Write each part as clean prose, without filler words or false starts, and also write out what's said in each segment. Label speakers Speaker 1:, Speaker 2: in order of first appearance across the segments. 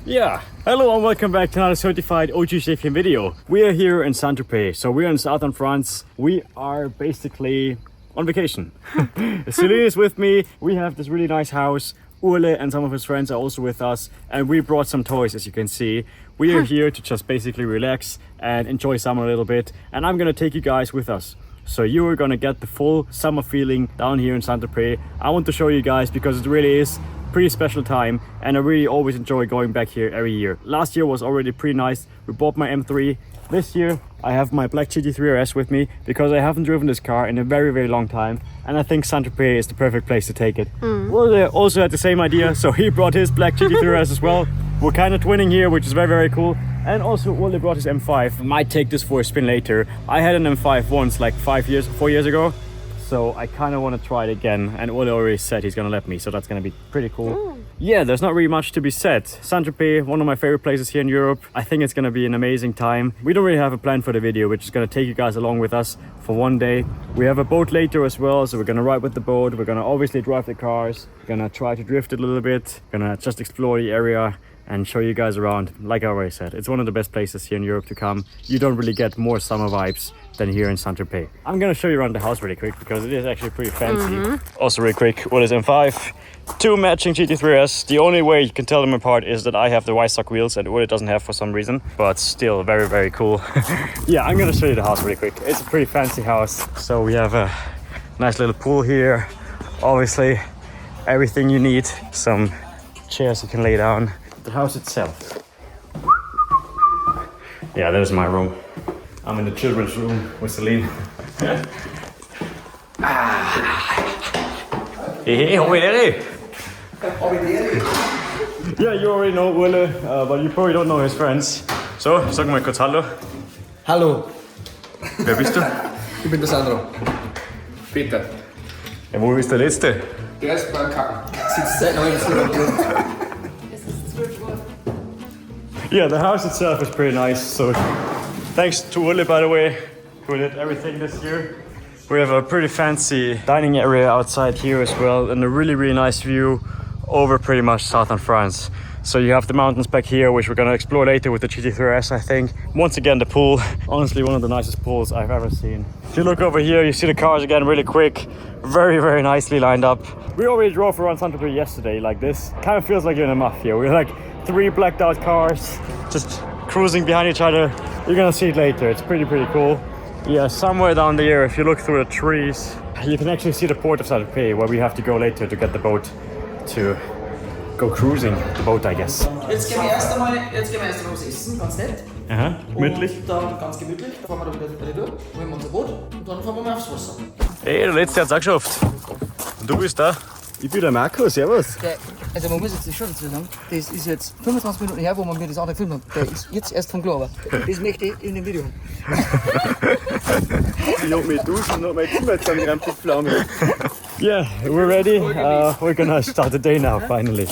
Speaker 1: Yeah, hello and welcome back to another certified OG Sheffield video. We are here in St Tropez, so we're in southern France. We are basically on vacation. Celine is with me. We have this really nice house. Ule and some of his friends are also with us, and we brought some toys, as you can see. We are here to just basically relax and enjoy summer a little bit, and I'm gonna take you guys with us. So you are gonna get the full summer feeling down here in Saint Tropez. I want to show you guys because it really is pretty special time, and I really always enjoy going back here every year. Last year was already pretty nice. We bought my M3. This year I have my black GT3 RS with me because I haven't driven this car in a very long time, and I think Saint Tropez is the perfect place to take it. Well, they also had the same idea, so he brought his black GT3 RS as well. We're kind of twinning here, which is very cool. And also Wally brought his M5. I might take this for a spin later. I had an M5 once, like 4 years ago. So I kind of want to try it again, and Ole already said he's gonna let me, so that's gonna be pretty cool. Yeah, there's not really much to be said. Saint Tropez, one of my favorite places here in Europe. I think it's gonna be an amazing time. We don't really have a plan for the video. We're just gonna take you guys along with us for one day. We have a boat later as well, so we're gonna ride with the boat. We're gonna obviously drive the cars. We're gonna try to drift it a little bit. We're gonna just explore the area and show you guys around. Like I already said, it's one of the best places here in Europe to come. You don't really get more summer vibes than here in Saint Tropez. I'm gonna show you around the house really quick because it is actually pretty fancy. Also really quick, what is M5? 2 matching GT3S. The only way you can tell them apart is that I have the white stock wheels and Ule doesn't have for some reason, but still very cool. Yeah, I'm gonna show you the house really quick. It's a pretty fancy house. So we have a nice little pool here. Obviously, everything you need. Some chairs you can lay down. The house itself. Yeah, there's my room. I'm in the children's room with Celine. Hey, how are you? Yeah, you already know Ule, but you probably don't know his friends. So, sag mal kurz Hallo.
Speaker 2: Hallo,
Speaker 1: Wer bist du?
Speaker 2: ich bin der Sandro. Peter.
Speaker 1: Ja, wo ist der Letzte?
Speaker 2: Der ist beim Kacken. Sitzt seit 19 Uhr.
Speaker 1: Yeah, the house itself is pretty nice. So thanks to Ule, by the way, who did everything this year. We have a pretty fancy dining area outside here as well, and a really nice view over pretty much southern France. So you have the mountains back here, which we're gonna explore later with the GT3RS, I think. Once again, the pool, honestly one of the nicest pools I've ever seen. If you look over here, you see the cars again really quick, very nicely lined up. We already drove around Saint Tropez yesterday like this. Kind of feels like you're in a mafia. We're like 3 blacked out cars just cruising behind each other. You're gonna see it later. It's pretty cool. Yeah, somewhere down there, if you look through the trees, you can actually see the port of St Tropez, where we have to go later to get the boat to go cruising the boat, I guess.
Speaker 2: Jetzt gehen wir erst einmal was essen, ganz nett.
Speaker 1: Aha, gemütlich.
Speaker 2: Und dann ganz gemütlich. Dann fahren wir da wieder durch, holen wir unser Boot und dann fahren wir mal aufs Wasser.
Speaker 1: Hey, der Letzte hat's auch geschafft. Und du bist da? Ich bin der Marco, servus.
Speaker 2: Also man muss jetzt schon dazu sagen, das ist jetzt 25 Minuten her, wo man mir das andere gefilmt hat. Der ist jetzt erst vom Klo, das möchte ich in dem Video haben.
Speaker 1: Ich hab mich duschen und hab mein Zimmer jetzt an die Pflaume. Yeah, we're ready. We're gonna start the day now, finally.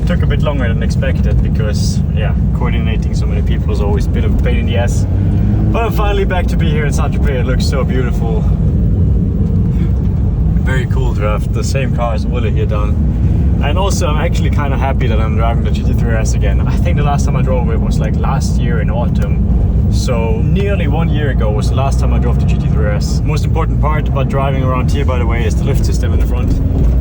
Speaker 1: Took a bit longer than expected because, yeah, coordinating so many people has always been a pain in the ass. But I'm finally back to be here in Saint Tropez. It looks so beautiful. Very cool to have the same car as Ule here done. And also I'm actually kind of happy that I'm driving the GT3 RS again. I think the last time I drove it was like last year in autumn. So nearly 1 year ago was the last time I drove the GT3 RS. Most important part about driving around here, by the way, is the lift system in the front.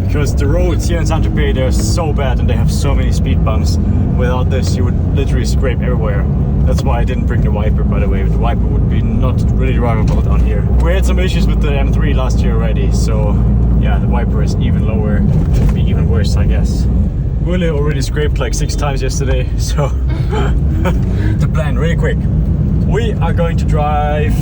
Speaker 1: Because the roads here in Saint Tropez, they're so bad and they have so many speed bumps. Without this, you would literally scrape everywhere. That's why I didn't bring the wiper, by the way. The wiper would be not really drivable down here. We had some issues with the M3 last year already, so yeah, the wiper is even lower. It should be even worse, I guess. Ule already scraped like 6 times yesterday, so the plan really quick. We are going to drive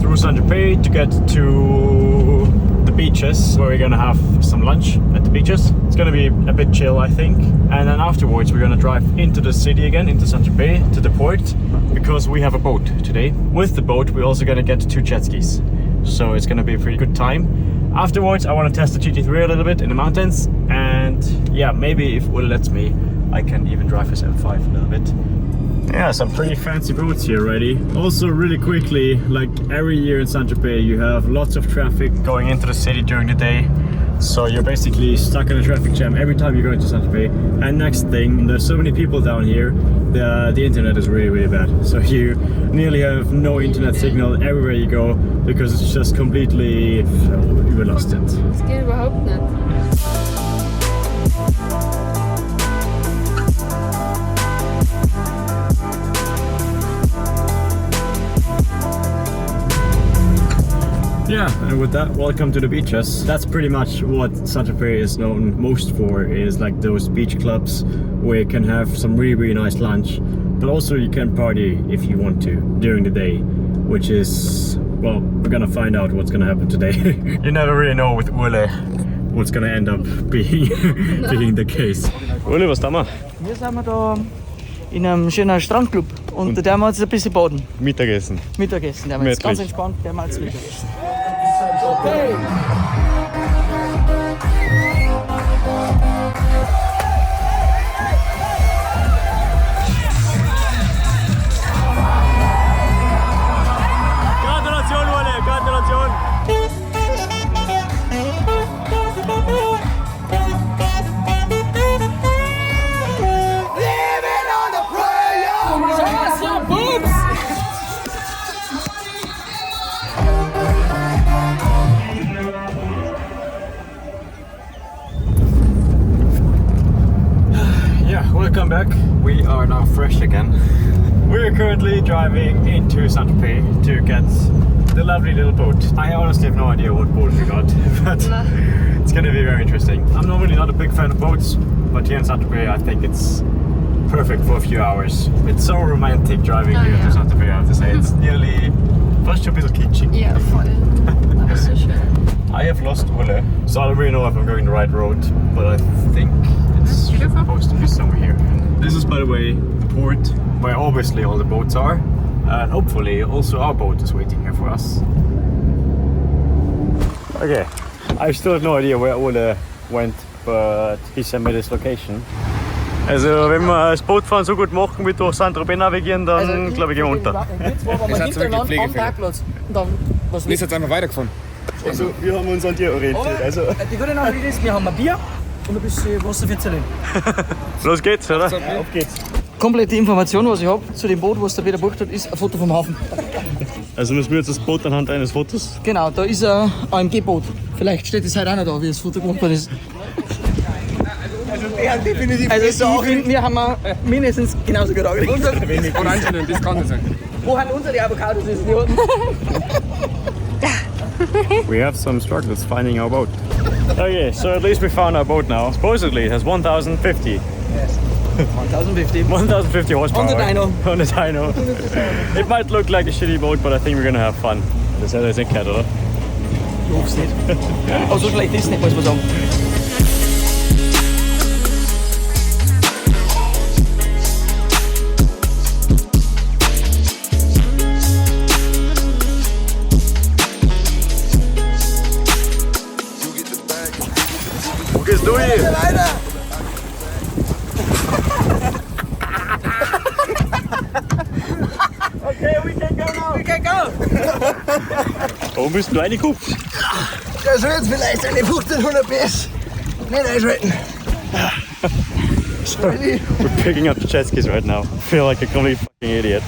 Speaker 1: through St Tropez to get to the beaches, where we're gonna have some lunch at the beaches. It's gonna be a bit chill, I think. And then afterwards we're gonna drive into the city again, into St Tropez, to the port, because we have a boat today. With the boat we're also gonna get 2 jet skis. So it's gonna be a pretty good time. Afterwards I want to test the GT3 a little bit in the mountains, and yeah, maybe if Ule lets me, I can even drive his M5 a little bit. Yeah, some pretty fancy boats here already. Also, really quickly, like every year in St Tropez, you have lots of traffic going into the city during the day. So you're basically stuck in a traffic jam every time you go into St Tropez. And next thing, there's so many people down here, the internet is really, really bad. So you nearly have no internet signal everywhere you go because it's just completely überlastet.
Speaker 3: Das geht überhaupt nicht.
Speaker 1: Yeah, and with that, welcome to the beaches. That's pretty much what St Tropez is known most for, is like those beach clubs where you can have some really, really nice lunch, but also you can party if you want to during the day, which is, well, we're gonna find out what's gonna happen today. You never really know with Ule what's gonna end up being, being the case. Ule, was tun wir?
Speaker 2: Hier sind wir da in einem schönen Strandclub und da werden wir jetzt ein bisschen baden.
Speaker 1: Mittagessen.
Speaker 2: Mittagessen, da werden wir jetzt ganz entspannt, da werden wir jetzt Mittagessen. Okay.
Speaker 1: Gratulation, Ule, Gratulation! Welcome back. We are now fresh again. We're currently driving into St Tropez to get the lovely little boat. I honestly have no idea what boat we got, but it's gonna be very interesting. I'm normally not a big fan of boats, but here in St Tropez I think it's perfect for a few hours. It's so romantic driving here to St Tropez, I have to say. It's nearly fast schon ein bisschen kitschig.
Speaker 3: Ja, voll. Aber so schön.
Speaker 1: I have lost Ule, so I don't really know if I'm going the right road, but I think it's supposed to be somewhere here. This is, by the way, the port where obviously all the boats are, and hopefully also our boat is waiting here for us. Okay, I still have no idea where Ule went, but he sent me this location. Also wenn wir das Bootfahren so gut machen wie durch St Tropez navigieren, dann glaube ich gehen wir unter.
Speaker 4: Ist jetzt einfach weitergefahren.
Speaker 1: Also wir haben uns an dir orientiert. Also.
Speaker 2: Die gute Nachricht ist, wir haben ein Bier und ein bisschen Wasser für Zellen.
Speaker 1: Los geht's, oder? Auf geht's.
Speaker 2: Komplette Information, was ich habe zu dem Boot, was der Peter bucht hat, ist ein Foto vom Hafen.
Speaker 1: Also müssen wir jetzt das Boot anhand eines Fotos?
Speaker 2: Genau, da ist ein AMG-Boot. Vielleicht steht es heute auch noch da, wie das Foto gemacht worden ist.
Speaker 4: Also der hat definitiv
Speaker 2: Also
Speaker 4: besser auch
Speaker 2: wir haben mindestens genauso gut angelegt.
Speaker 4: Orangen, das kann nicht sein.
Speaker 2: Wo haben unsere Avocados? Ist die unten?
Speaker 1: We have some struggles finding our boat. Okay, so at least we found our boat now. Supposedly it has 1,050.
Speaker 2: Yes. 1,050.
Speaker 1: 1,050 horsepower.
Speaker 2: On the dyno.
Speaker 1: On the dyno. It might look like a shitty boat, but I think we're gonna have fun. Das ist ein Cat, oder?
Speaker 2: Ich hoffe es nicht. Also vielleicht ist es nicht, muss man sagen.
Speaker 1: Wo gehst du hin?
Speaker 2: Okay, we can go now. We can go.
Speaker 1: Warum bist du reingekupft?
Speaker 2: Das wird vielleicht eine 1500 PS. Nicht einschalten.
Speaker 1: So, we're picking up the jet skis right now. I feel like a complete fucking idiot.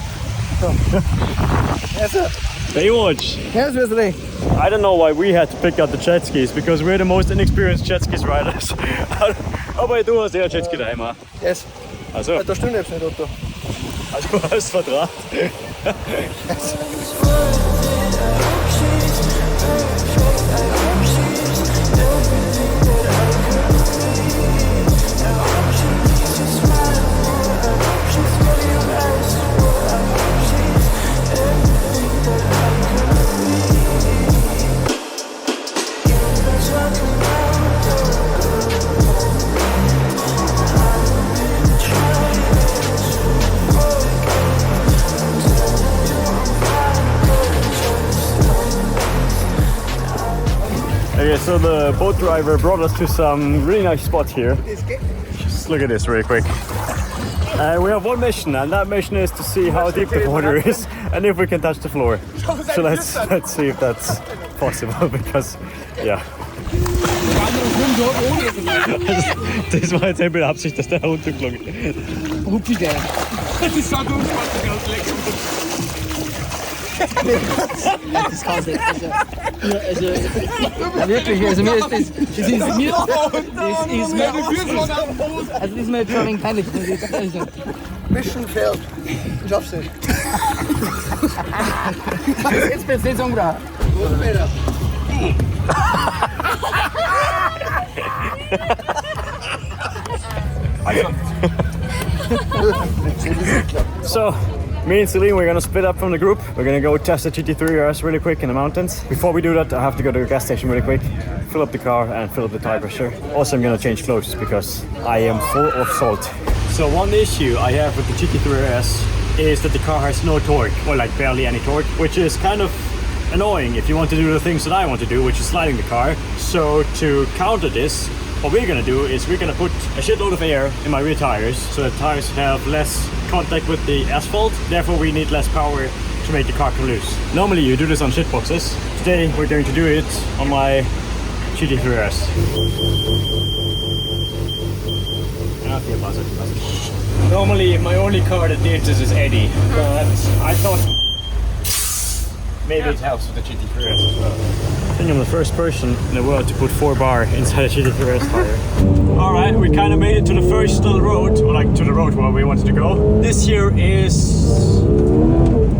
Speaker 1: Baywatch!
Speaker 2: Yes, Wesley.
Speaker 1: I don't know why we had to pick up the jet skis, because we're the most inexperienced jet skis riders. Aber du hast ja Jet Ski daheim.
Speaker 2: Yes.
Speaker 1: Also,
Speaker 2: Da stimmt jetzt nicht, Otto.
Speaker 1: du hast Vertrag. Okay, so the boat driver brought us to some really nice spots here. Just look at this really quick. We have one mission, and that mission is to see how deep the water is and if we can touch the floor. So let's see if that's possible, because yeah. Das war jetzt mit Absicht, dass der runtergeflogen ist.
Speaker 2: Ruppi geil.
Speaker 4: Das ist so gut,
Speaker 2: Das kann's nicht. Also, ja, wirklich, also mir ist das ist mir, also das ist mir jetzt schon ein wenig peinlich, muss ich ganz ehrlich sagen.
Speaker 5: Mission failed. Ich schaff's nicht.
Speaker 2: Jetzt wird's nicht so unbrauch.
Speaker 1: So, me and Celine, we're gonna split up from the group. We're gonna go test the GT3 RS really quick in the mountains. Before we do that, I have to go to the gas station really quick, fill up the car and fill up the tire pressure. Also, I'm gonna change clothes because I am full of salt. So one issue I have with the GT3 RS is that the car has no torque, or like barely any torque, which is kind of annoying if you want to do the things that I want to do, which is sliding the car. So to counter this, what we're gonna do is we're gonna put a shitload of air in my rear tires so the tires have less contact with the asphalt. Therefore, we need less power to make the car come loose. Normally, you do this on shit boxes. Today, we're going to do it on my GT3 RS. Normally, my only car that needs this is Eddie, but I thought maybe it helps with the GT3 RS as well. I think I'm the first person in the world to put 4 bar inside a GT3 RS tire. Alright, we kind of made it to the first little road, or like to the road where we wanted to go. This here is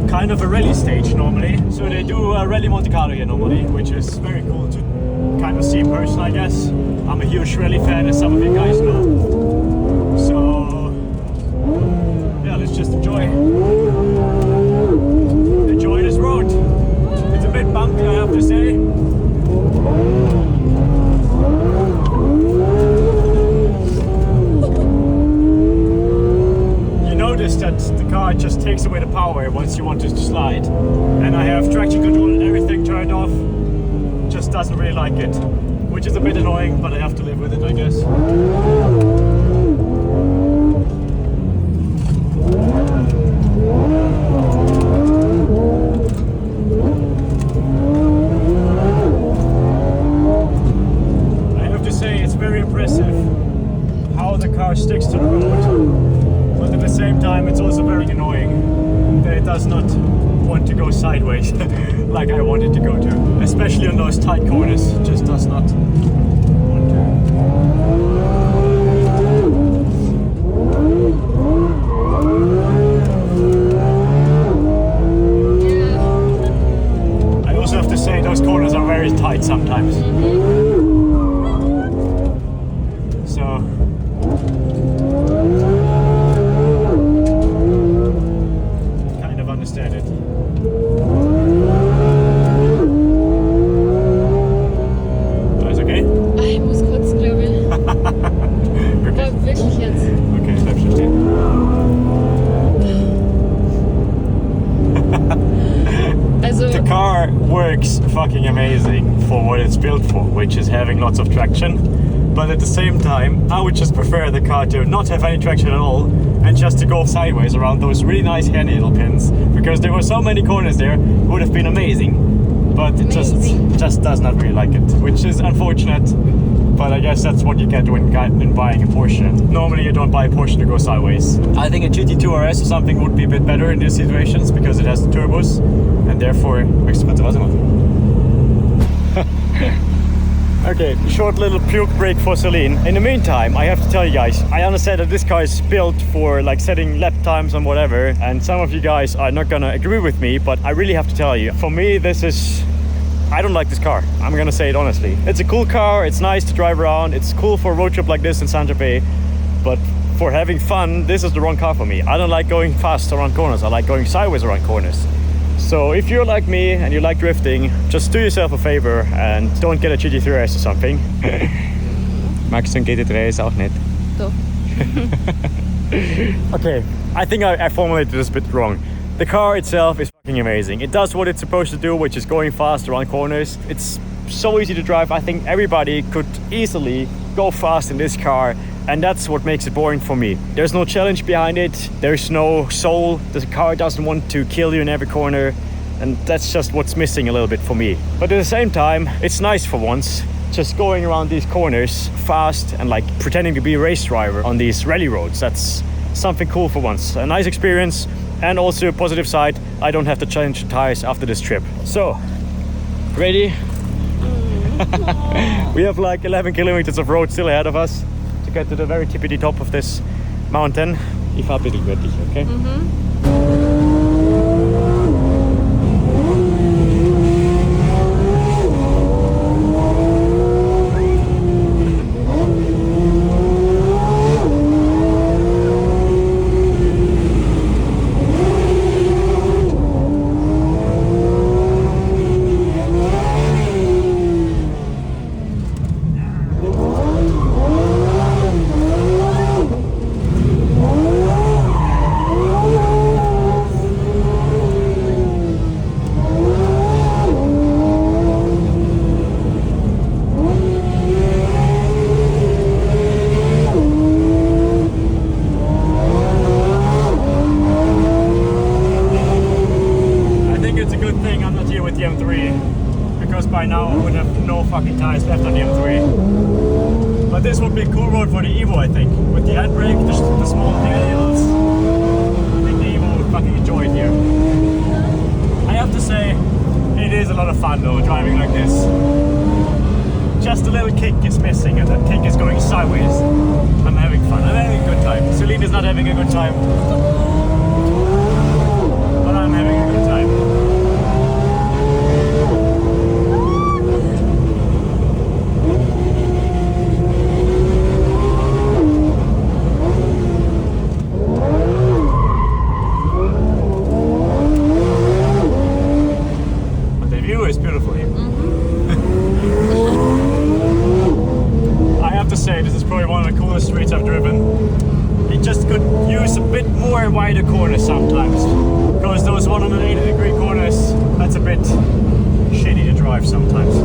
Speaker 1: kind of a rally stage normally. So they do a rally Monte Carlo here normally, which is very cool to kind of see in person, I guess. I'm a huge rally fan, as some of you guys know. So yeah, let's just enjoy this road. It's a bit bumpy, I have to say. You notice that the car just takes away the power once you want to slide. And I have traction control and everything turned off. Just doesn't really like it. Which is a bit annoying, but I have to live with it, I guess. Sticks to the road, but at the same time it's also very annoying that it does not want to go sideways like I want it to go to, especially on those tight corners. It just does not want to. I also have to say those corners are very tight sometimes. So kind of understand it. Alles okay?
Speaker 3: Ich muss kotzen, glaube ich.
Speaker 1: Wirklich?
Speaker 3: Aber wirklich jetzt.
Speaker 1: Okay, bleib schon stehen.
Speaker 3: Also,
Speaker 1: The car works fucking amazing for what it's built for, which is having lots of traction. But at the same time, I would just prefer the car to not have any traction at all and just to go sideways around those really nice handy little pins, because there were so many corners there, would have been amazing. But it just does not really like it, which is unfortunate. But I guess that's what you get when buying a Porsche. Normally you don't buy a Porsche to go sideways. I think a GT2 RS or something would be a bit better in these situations because it has the turbos and therefore... Okay, short little puke break for Celine. In the meantime, I have to tell you guys, I understand that this car is built for like setting lap times and whatever, and some of you guys are not gonna agree with me, but I really have to tell you, for me this is... I don't like this car. I'm gonna say it honestly. It's a cool car, it's nice to drive around, it's cool for a road trip like this in St Tropez, but for having fun, this is the wrong car for me. I don't like going fast around corners, I like going sideways around corners. So if you're like me and you like drifting, just do yourself a favor and don't get a GT3 RS or something. Magst du ein GT3 RS auch nicht?
Speaker 3: doch.
Speaker 1: Okay, I think I formulated this a bit wrong. The car itself is fucking amazing. It does what it's supposed to do, which is going fast around corners. It's so easy to drive. I think everybody could easily go fast in this car And that's what makes it boring for me. There's no challenge behind it. There's no soul. The car doesn't want to kill you in every corner. And that's just what's missing a little bit for me. But at the same time, it's nice for once. Just going around these corners fast and like pretending to be a race driver on these rally roads. That's something cool for once. A nice experience. And also a positive side, I don't have to change tires after this trip. So, ready? We have like 11 kilometers of road still ahead of us to get to the very tippity top of this mountain. Ich fahr ein bisschen göttlich, okay? By now I would have no fucking tires left on the M3. But this would be a cool road for the Evo, I think. With the handbrake, the small hills. I think the Evo would fucking enjoy it here. I have to say, it is a lot of fun though, driving like this. Just a little kick is missing and that kick is going sideways. I'm having fun, I'm having a good time. Celine is not having a good time. But I'm having a good time. Is beautiful here. I have to say, this is probably one of the coolest streets I've driven. It just could use a bit more wider corners sometimes, because those 180-degree corners, that's a bit shitty to drive sometimes.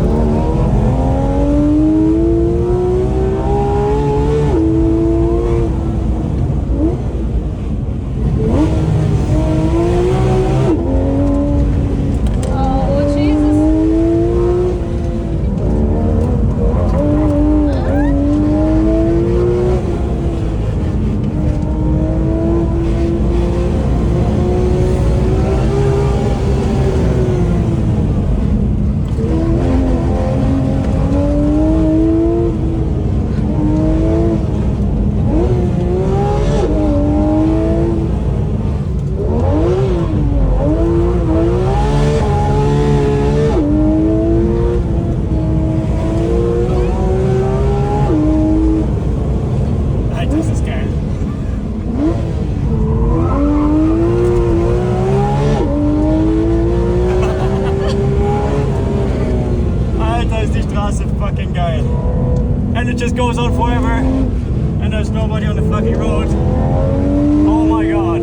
Speaker 1: Fucking geil. And it just goes on forever and there's nobody on the fucking road. Oh my god.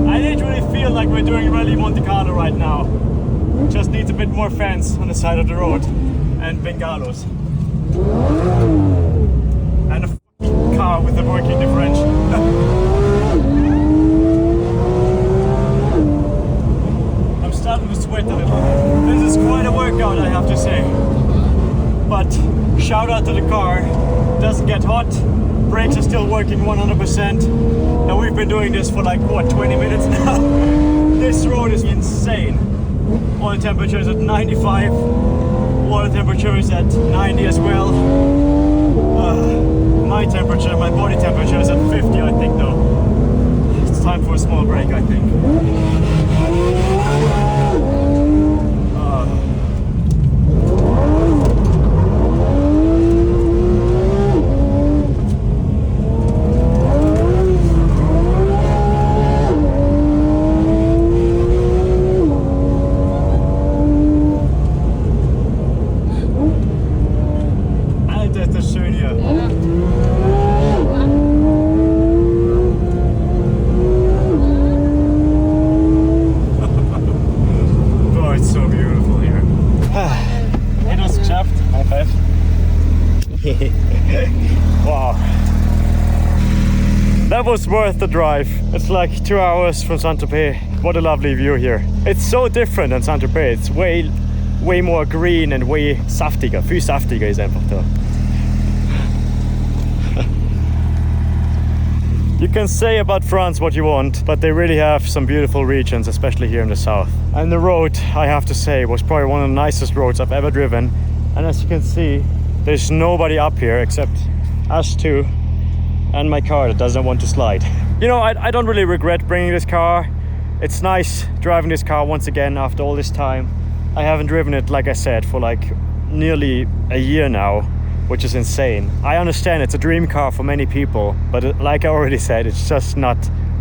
Speaker 1: I literally feel like we're doing Rally Monte Carlo right now. Just needs a bit more fence on the side of the road and bengalos. And a fucking car with a working differential. I'm starting to sweat a little. This is quite a workout, I have to say. But shout out to the car, doesn't get hot, brakes are still working 100%, and we've been doing this for like, what, 20 minutes now? This road is insane. Oil temperature is at 95, water temperature is at 90 as well. My temperature, my body temperature is at 50, I think though. It's time for a small break, I think. Wow. That was worth the drive. It's like 2 hours from St Tropez. What a lovely view here. It's so different than St Tropez. It's way more green and way saftiger. Viel saftiger ist einfach da. You can say about France what you want, but they really have some beautiful regions, especially here in the south. And the road, I have to say, was probably one of the nicest roads I've ever driven. And as you can see, there's nobody up here except us two and my car that doesn't want to slide. You know, I don't really regret bringing this car. It's nice driving this car once again after all this time. I haven't driven it, like I said, for like nearly a year now, which is insane. I understand it's a dream car for many people, but like I already said, it's just not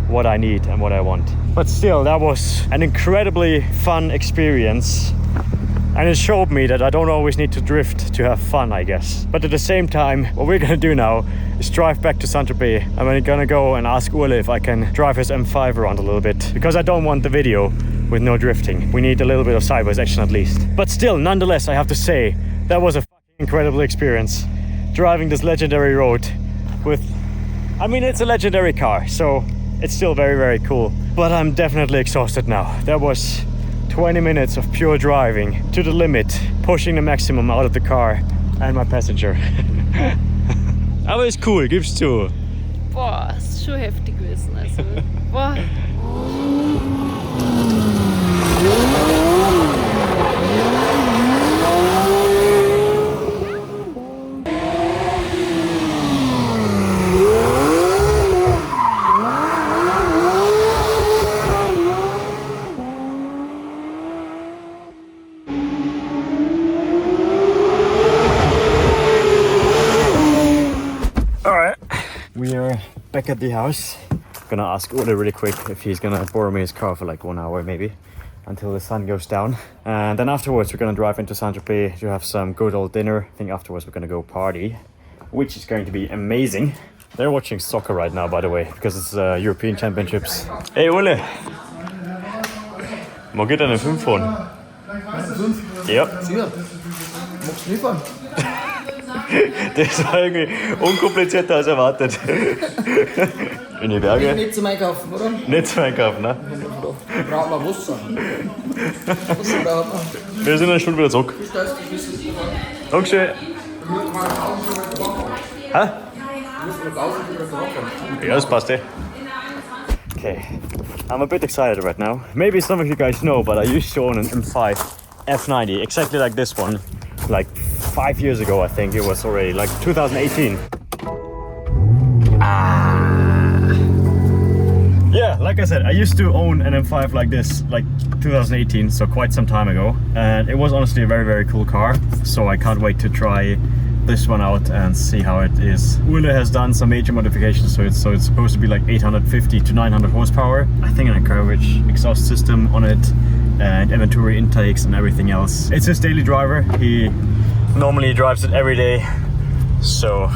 Speaker 1: what I need and what I want. But still, that was an incredibly fun experience. And it showed me that I don't always need to drift to have fun, I guess. But at the same time, what we're gonna do now is drive back to Saint Tropez. And we're gonna go and ask Ole if I can drive his M5 around a little bit. Because I don't want the video with no drifting. We need a little bit of sideways action at least. But still, nonetheless, I have to say, that was a incredible experience. Driving this legendary road with... I mean, it's a legendary car, so it's still very, very cool. But I'm definitely exhausted now. That was 20 minutes of pure driving to the limit, pushing the maximum out of the car and my passenger. Aber ist cool, gib's zu.
Speaker 3: boah, ist schon heftig gewesen. Also, boah.
Speaker 1: We are back at the house. Gonna ask Ole really quick if he's gonna borrow me his car for like 1 hour maybe until the sun goes down. And then afterwards we're gonna drive into Saint-Tropez to have some good old dinner. I think afterwards we're gonna go party, which is going to be amazing. They're watching soccer right now, by the way, because it's European Championships. Hey Ole! Wo geht deine 5 von?
Speaker 2: 5?
Speaker 1: Ja.
Speaker 2: Sicher. Magst du nicht fahren?
Speaker 1: Das war irgendwie unkomplizierter als erwartet. In die Berge?
Speaker 2: Nicht zum Einkaufen, oder?
Speaker 1: Nicht zum Einkaufen, ne?
Speaker 2: Braucht man Wasser. Wasser braucht man.
Speaker 1: Wir sind eine Stunde wieder zurück. Dankeschön. Hä? Ja, das passt eh. Okay, I'm a bit excited right now. Maybe some of you guys know, but I used to own an M5 F90, exactly like this one. Like 5 years ago, I think it was already, like 2018. Yeah, like I said, I used to own an M5 like this, like 2018, so quite some time ago. And it was honestly a very, very cool car. So I can't wait to try this one out and see how it is. Ole has done some major modifications, so it's supposed to be like 850 to 900 horsepower. I think an encourage exhaust system on it, and inventory intakes and everything else. It's his daily driver. He normally drives it every day, so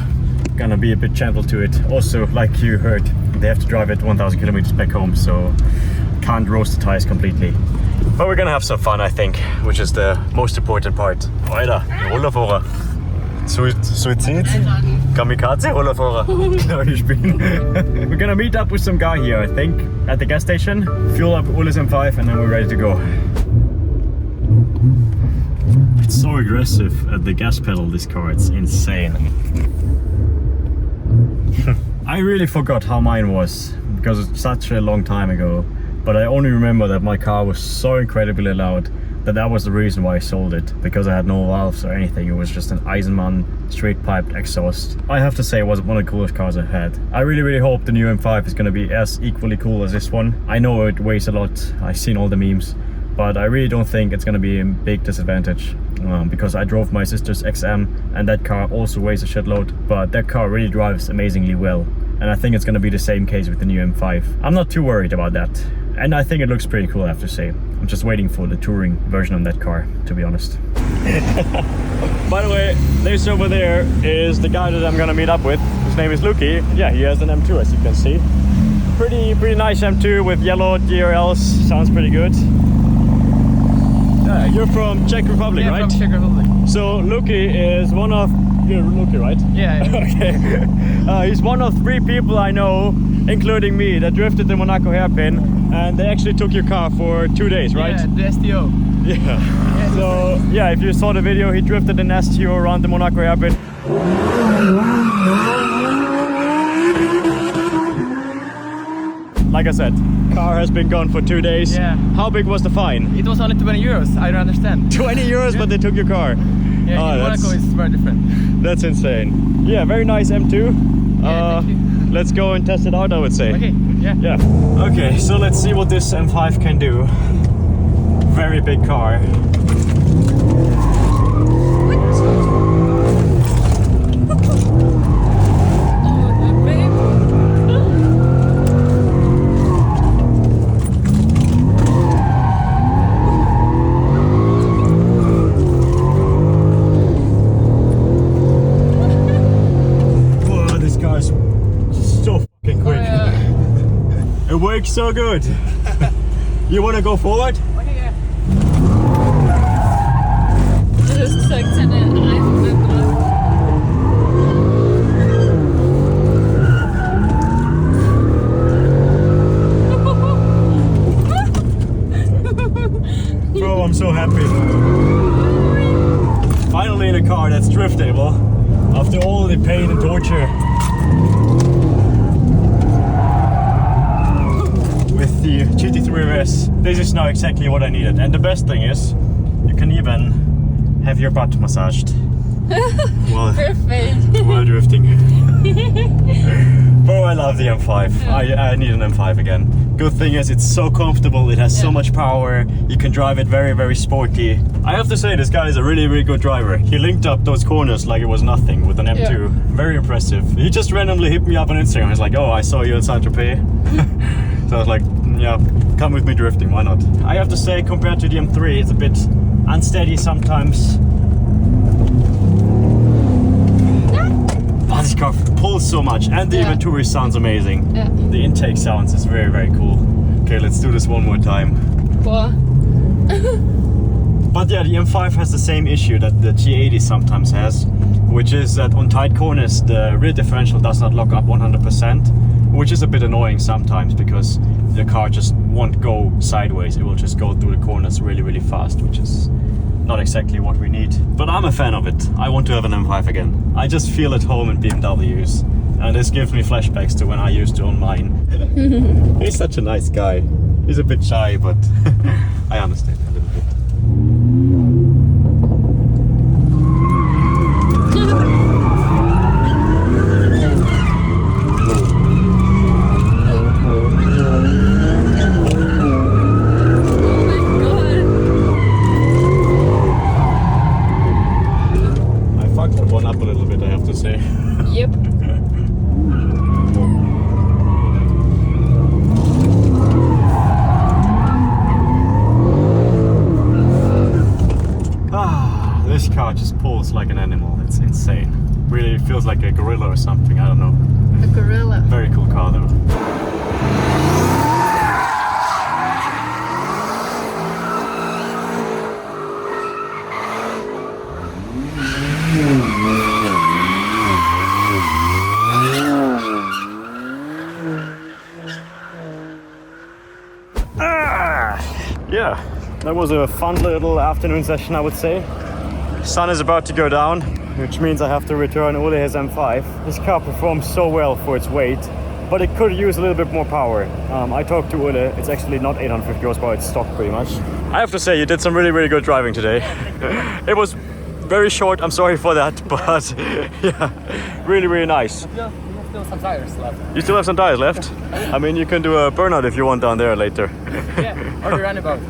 Speaker 1: gonna be a bit gentle to it. Also, like you heard, they have to drive it 1,000 kilometers back home, so can't roast the tires completely. But we're gonna have some fun, I think, which is the most important part. Alter, Rollerfahrer. Suizid? Kamikaze Rollerfahrer. We're gonna meet up with some guy here, I think, at the gas station, fuel up Ole's M5, and then we're ready to go. It's so aggressive at the gas pedal, this car, it's insane. I really forgot how mine was, because it's such a long time ago, but I only remember that my car was so incredibly loud that was the reason why I sold it, because I had no valves or anything. It was just an Eisenbahn straight piped exhaust. I have to say it was one of the coolest cars I've had. I really hope the new M5 is going to be as equally cool as this one. I know it weighs a lot, I've seen all the memes, but I really don't think it's going to be a big disadvantage, because I drove my sister's XM and that car also weighs a shitload, but that car really drives amazingly well. And I think it's going to be the same case with the new M5. I'm not too worried about that. And I think it looks pretty cool, I have to say. I'm just waiting for the touring version of that car, to be honest. By the way, this over there is the guy that I'm gonna meet up with. His name is Luki. Yeah, he has an M2, as you can see. Pretty nice M2 with yellow DRLs. Sounds pretty good. You're from Czech Republic, right?
Speaker 6: From Czech Republic.
Speaker 1: So Luki is one of... You're Luki, right?
Speaker 6: Yeah.
Speaker 1: Okay. He's one of 3 people I know, including me, that drifted the Monaco hairpin, and they actually took your car for 2 days, right?
Speaker 6: Yeah, the STO.
Speaker 1: Yeah. So yeah, if you saw the video, he drifted an STO around the Monaco hairpin. Like I said, car has been gone for 2 days.
Speaker 6: Yeah.
Speaker 1: How big was the fine?
Speaker 6: It was only 20 euros. I don't understand.
Speaker 1: 20 euros, but they took your car.
Speaker 6: Yeah,
Speaker 1: Oh,
Speaker 6: in Monaco it's very different.
Speaker 1: That's insane. Yeah, very nice M2.
Speaker 6: Thank you.
Speaker 1: Let's go and test it out, I would say.
Speaker 6: Okay, yeah.
Speaker 1: Yeah. Okay, so let's see what this M5 can do. Very big car. Whoa, this car's so fucking quick. It works so good. You want to go forward?
Speaker 3: Du hast gesagt, seine Reifen sind drauf.
Speaker 1: Bro, I'm so happy. Finally in a car that's driftable after all the pain and torture. With the GT3 RS, this is now exactly what I needed. And the best thing is, you can even have your butt massaged
Speaker 3: Perfect.
Speaker 1: while drifting. Bro, I love the M5. I need an M5 again. Good thing is it's so comfortable, it has so much power, you can drive it very, very sporty. I have to say, this guy is a really, really good driver. He linked up those corners like it was nothing with an M2.
Speaker 3: Yeah.
Speaker 1: Very impressive. He just randomly hit me up on Instagram. He's like, oh, I saw you in St Tropez. So I was like, yeah, come with me drifting, why not? I have to say, compared to the M3, it's a bit unsteady sometimes. This car pulls so much, and the Venturi sounds amazing.
Speaker 3: Yeah.
Speaker 1: The intake sounds is very, very cool. Okay, let's do this one more time.
Speaker 3: Boah.
Speaker 1: But yeah, the M5 has the same issue that the G80 sometimes has, which is that on tight corners the rear differential does not lock up 100%, which is a bit annoying sometimes because the car just won't go sideways. It will just go through the corners really, really fast, which is not exactly what we need. But I'm a fan of it. I want to have an M5 again. I just feel at home in BMWs. And this gives me flashbacks to when I used to own mine. He's such a nice guy. He's a bit shy, but I understand a little bit.
Speaker 3: Yep.
Speaker 1: This car just pulls like an animal. It's insane. Really feels like a gorilla or something. I don't know.
Speaker 3: A gorilla.
Speaker 1: Very cool car though. Yeah, that was a fun little afternoon session, I would say. Sun is about to go down, which means I have to return Ole his M5. This car performs so well for its weight, but it could use a little bit more power. I talked to Ole, it's actually not 850 horsepower, it's stock pretty much. I have to say, you did some really, really good driving today. It was very short, I'm sorry for that, but yeah, really, really nice.
Speaker 6: You have still some tires left.
Speaker 1: You still have some tires left? I mean, you can do a burnout if you want down there later.
Speaker 6: Yeah, or the roundabout.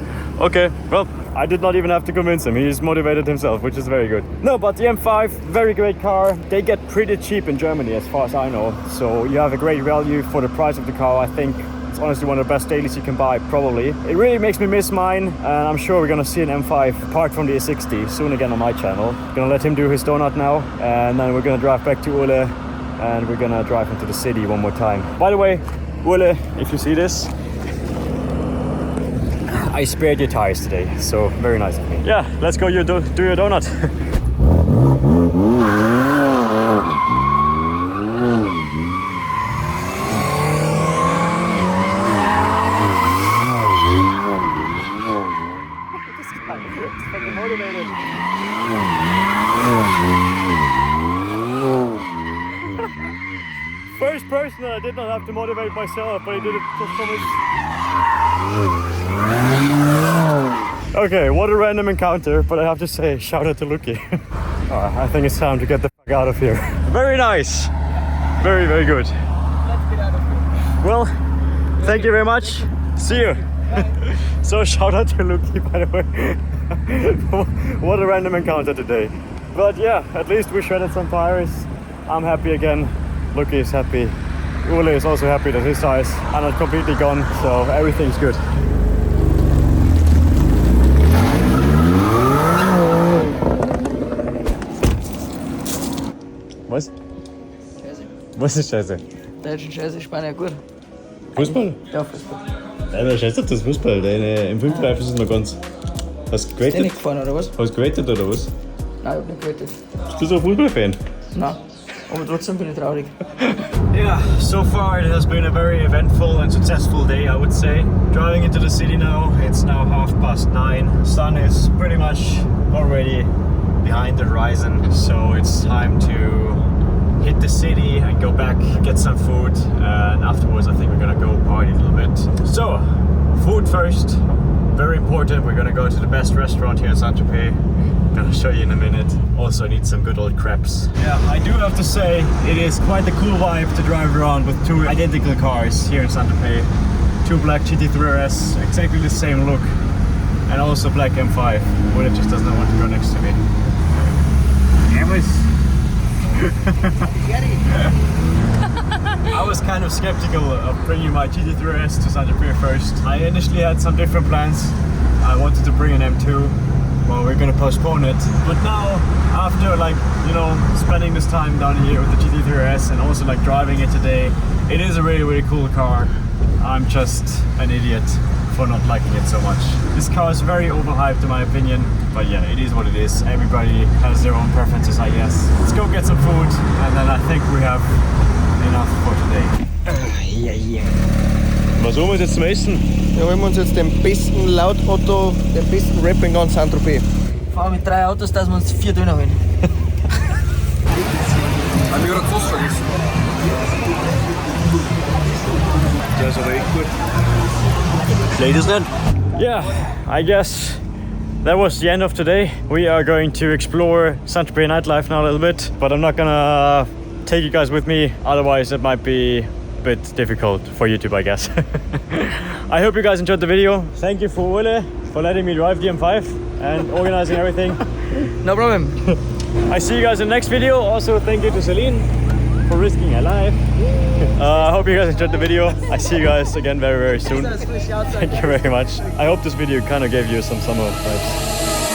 Speaker 1: Okay, well, I did not even have to convince him. He's motivated himself, which is very good. No, but the M5, very great car. They get pretty cheap in Germany, as far as I know. So you have a great value for the price of the car. I think it's honestly one of the best dailies you can buy, probably. It really makes me miss mine, and I'm sure we're gonna see an M5 apart from the A60 soon again on my channel. Gonna let him do his donut now, and then we're gonna drive back to Ole, and we're gonna drive into the city one more time. By the way, Ole, if you see this, I spared your tires today, so very nice of me. Yeah, let's go do your donut. First person I did not have to motivate myself, but I did it just so much. Okay, what a random encounter, but I have to say, shout out to Luki. I think it's time to get the fuck out of here. Very nice. Very, very good.
Speaker 6: Let's get out of here.
Speaker 1: Well, thank you very much. See you. So shout out to Luki, by the way. What a random encounter today. But yeah, at least we shredded some tires. I'm happy again. Luki is happy. Ule is also happy that his tires are not completely gone, so everything's good. Was?
Speaker 2: Scheiße.
Speaker 1: Was ist Scheiße?
Speaker 2: Deutsch und Scheiße, Spanier, gut.
Speaker 1: Fußball?
Speaker 2: Ja, Fußball.
Speaker 1: Nein, aber scheiß auf das Fußball. Deine im 5-Reif ist es noch ganz. Hast du
Speaker 2: Ist der
Speaker 1: geratet?
Speaker 2: nicht gefahren, oder was?
Speaker 1: Hast du geratet oder was?
Speaker 2: Nein, ich hab nicht gewettet.
Speaker 1: Bist du so ein Fußballfan?
Speaker 2: Nein. Aber trotzdem bin ich traurig.
Speaker 1: Yeah, so far it has been a very eventful and successful day, I would say. Driving into the city now, it's now 9:30. Sun is pretty much already behind the horizon, so it's time to hit the city and go back, get some food, and afterwards I think we're gonna go party a little bit. So, food first, very important. We're gonna go to the best restaurant here in St Tropez. Gonna show you in a minute. Also need some good old crepes. Yeah, I do have to say it is quite the cool vibe to drive around with two identical cars here in St Tropez. Two black GT3 RS, exactly the same look, and also black M5. But it just does not want to go next to me. I was kind of skeptical of bringing my GT3 RS to St Tropez first. I initially had some different plans. I wanted to bring an M2. Well, we're gonna postpone it. But now, after spending this time down here with the GT3 RS and also driving it today, it is a really, really cool car. I'm just an idiot for not liking it so much. This car is very overhyped in my opinion, but yeah, it is what it is. Everybody has their own preferences, I guess. Let's go get some food, and then I think we have enough for today. Was holen wir uns jetzt zum Essen?
Speaker 5: Wir holen uns jetzt den besten laut Otto, den besten Rap in ganz St Tropez.
Speaker 2: Fahren mit 3 Autos, dass wir uns 4 Döner holen.
Speaker 4: Haben wir gerade Toast vergessen?
Speaker 1: Der ist aber echt gut. Ladies and yeah, I guess that was the end of today. We are going to explore St Tropez nightlife now a little bit, but I'm not gonna take you guys with me, otherwise it might be a bit difficult for YouTube, I guess. I hope you guys enjoyed the video. Thank you for Wille for letting me drive the M5 and organizing everything.
Speaker 2: No problem.
Speaker 1: I see you guys in the next video. Also thank you to Celine for risking her life. I hope you guys enjoyed the video. I see you guys again very, very soon. Thank you very much. I hope this video kind of gave you some summer vibes.